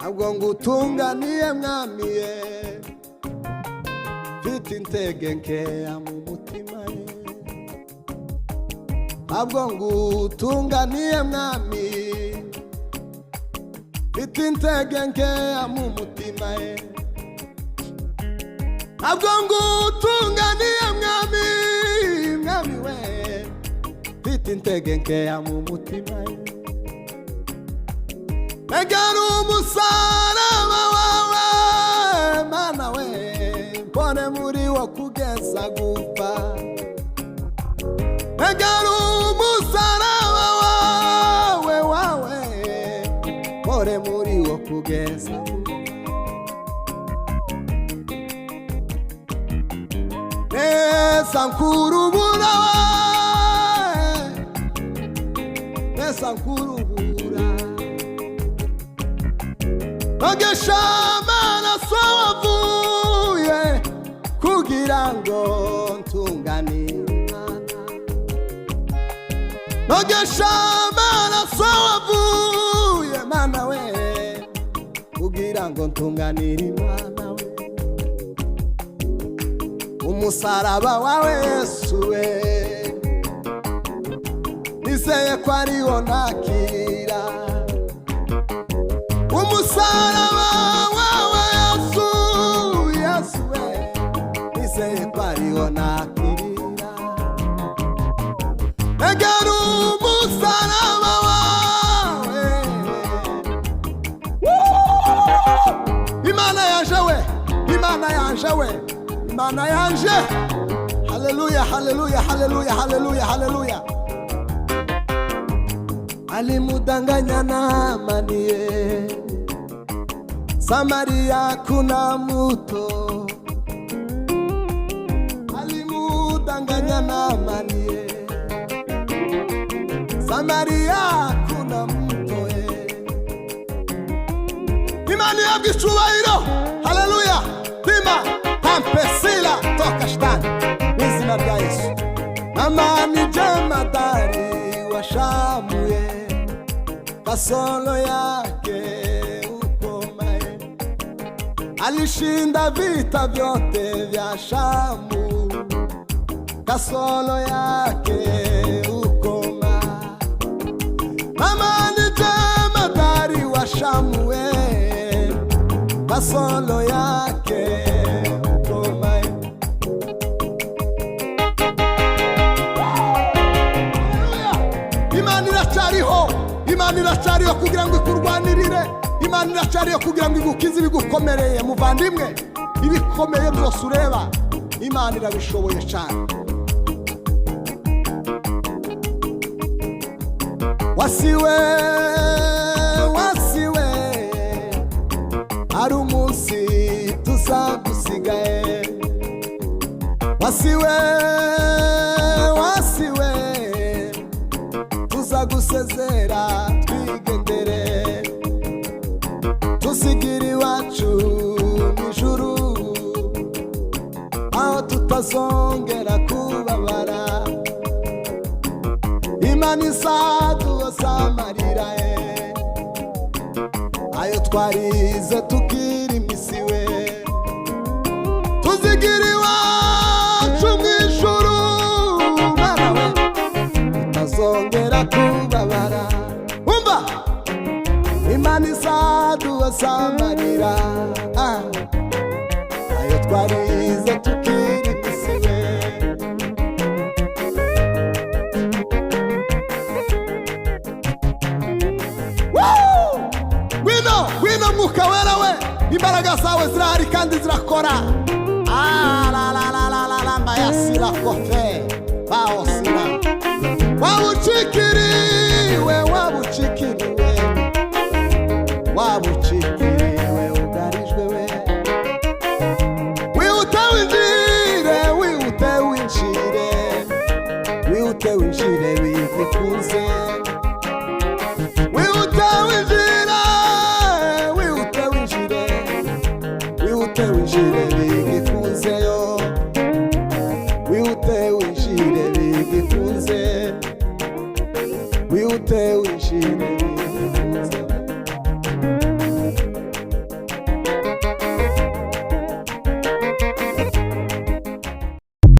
ntabwo ngutunganiye mwami ye, mfite intege nkeya mu mutima ye. Ntabwo ngutunganiye mwami, mfite intege nkeya mu mutima ye. Ntabwo ngutunganiye mwami, mwami we, mfite intege nkeya mu mutima ye. Egera umusaraba wawe mana we, mbone muri wo kugeza gupfa. Egera umusaraba wawe mbone muri wo kugeza gupfa. Nesa nkurubura we, nesa nkurubura, nogesha amaraso wavuye kugira ngo ntunganire Imana. Nogesha amaraso wavuye mana we kugira ngo ntunganire Imana we. Umusaraba wawe Yesu we, nizeye ko ariwo nakira. Umusaraba wawe Yesu, Yesu we, nizeye ko ariwo nakira. Egera umusaraba wawe, Imana yanje we, Imana yanje we, Imana yanje. Haleluya, haleluya, haleluya, haleluya, haleluya. Alimudanganya Naamani ye, Samaria kuna mto. Alimudanganya Naamani ye, Samaria kuna mto ye. Imani yabwi icyubahiro. Haleluya. Pima hampesila toka shtani izina rya Yesu. Naamani jemadari wa Shamu ye, kasolo yake ukomae. Alishinda vita vyote vya Shamu, kasolo yake ukoma. Naamani jemadari wa Shamu we, kasolo yake ukomae. Imana iracariho, Imana iracariho kugira ngo ikurwanirire. Imana iracariho kugira ngo igukize ibigukomereye muvandimwe. Ibikomeye byose ureba Imana irabishoboye cyane. Wasiwe, wasiwe, hari umunsi tuzagusigaye. Wasiwe, wasiwe, tuzagusezera twigendere, tusigire iwacu mw'ijuru, aho tutazongera kubabara. Imana izaduhoza amarira ye, ayo twarize tukiri misiwe. Tusigire iwacu mw'ijuru mana we, tutazongera kubabara. Umva, Imana izaduhoza amarira, ayo twarize tukiri misiwe. Wino mwuka wera we, imbaraga zawe zirahari kandi zirakora. Mbayasira kofe baosira. Wabuchikiriwe, wabuchikiriwe, wabuchikiriwe, ugarijwe we. Wiute winjire, wiute winjire, wiute winjire, wivikunze.